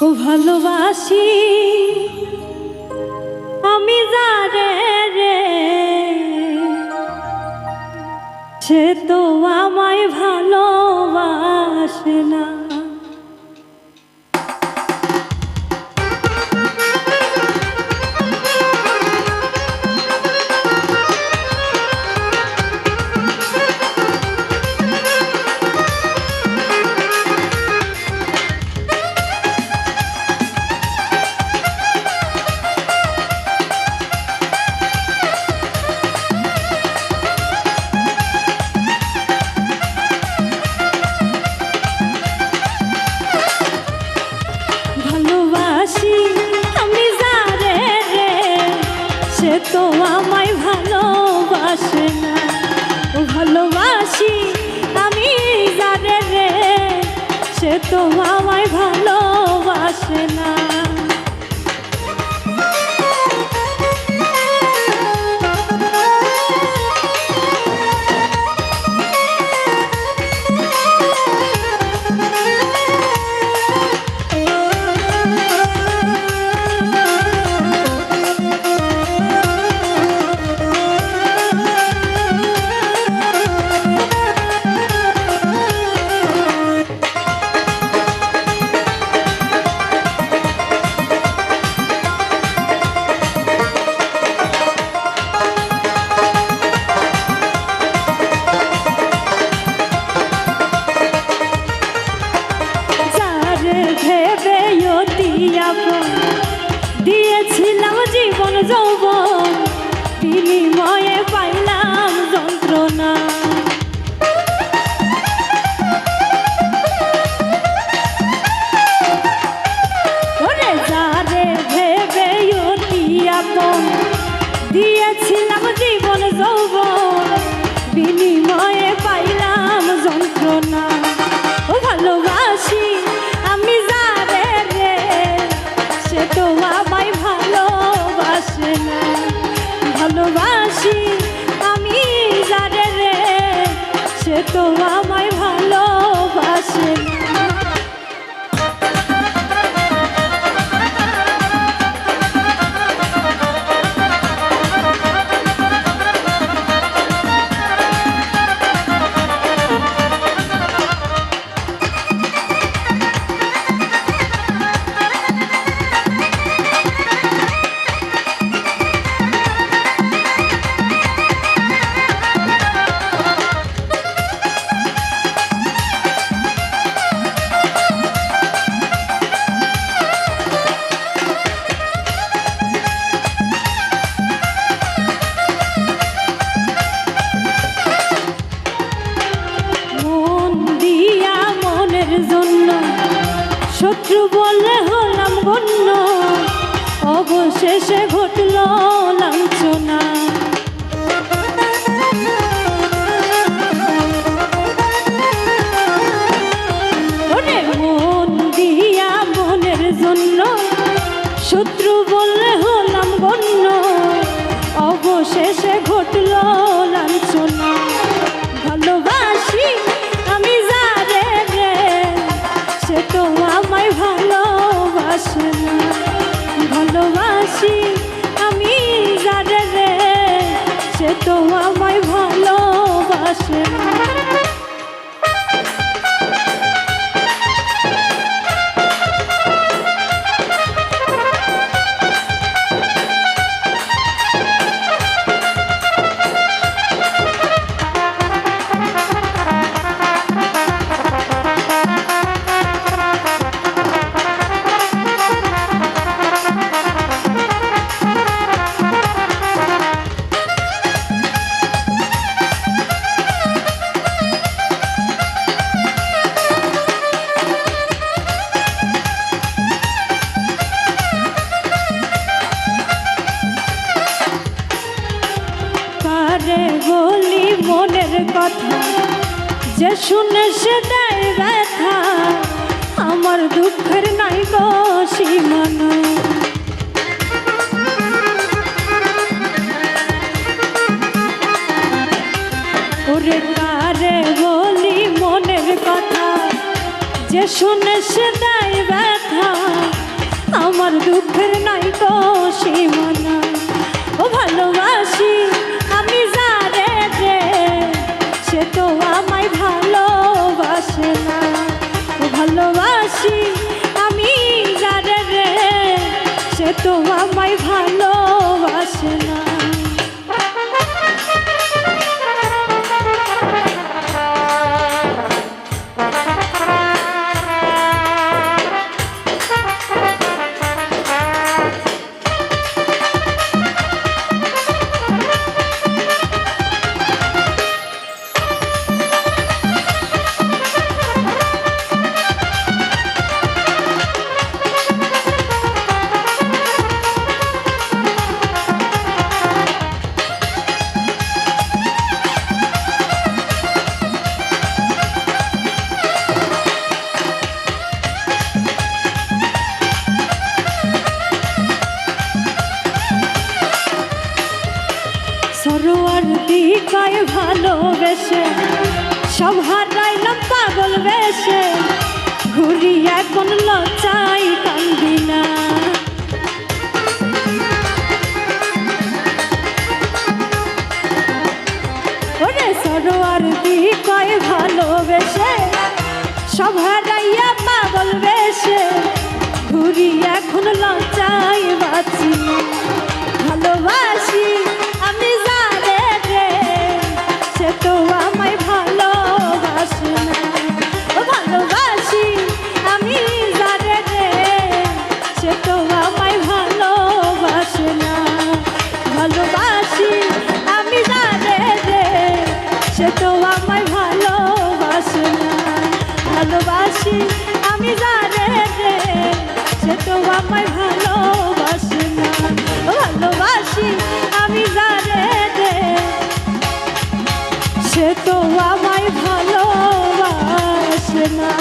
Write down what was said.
ও ভালোবাসি আমি যারে রে, সে তো আমায় ভালোবাসে না। তো আমায় ভালোবাসে না। ও ভালোবাসি আমি যারে রে, সে তো আমায় ভালোবাসে না। দিয়েছিলাম জীবন যৌবন, বিনিময়ে পাইলাম যন্ত্রণা। ওরে যারে ভেবে অতি আপন, দিয়েছিলাম জীবন যৌবন, বিনিময়ে পাইলাম যন্ত্রণা। ও ভালোবাসি আমি যারে রে, সে তো আমায় ভালোবাসে না। ভালোবাসি আমি যারে রে, সে তো আমায় ভালোবাসে না। শত্রু বলে হলাম গণ্য, অবশেষে ঘটল লাঞ্ছনা। ওরে মন দিয়া মনের জন্য, শত্রু বলে হলাম গণ্য, অবশেষে ঘটল লাঞ্ছনা। ভালোবাসি আমি যারে রে, সে তো আমায় ভালোবাসে না। ভালোবাসি আমি যারে রে, সে তো আমায় ভালোবাসে না। বলি মনের কথা, যে শুনে সে দেয় ব্যথা, আমার দুঃখের নাই গো সীমানা। ওরে কারে বলি মনের কথা, যে শুনে সে দেয় ব্যথা, সীমানা। ও ভালোবাসি আমি যারে রে, সে তো আমায় ভালোবাসে না। ও ভালোবাসি আমি যারে রে, সে তো আমায় ভালোবাসে না। সরোয়ার দিকায় ভালোবেসে সব হারাইলাম পাগল বেশে, ঘুরি এখন লজ্জায় কান্দি না। ওরে সরোয়ার দিকায় ভালোবেসে সব হারাইয়া পাগল বেশে, ঘুরি এখন লজ্জায় বাঁচি না। ভালোবাসি আমি যারে রে, সে তো আমায় ভালোবাসে না। ও ভালোবাসি আমি যারে রে, সে তো আমায় ভালোবাসে না। ভালোবাসি আমি যারে রে, সে তো আমায় ভালোবাসে না। ভালোবাসি আমি যারে রে, সে তো আমায় ভালোবাসে না। ভালোবাসি আমি যারে রে, সে তো আমায় ভালোবাসে না।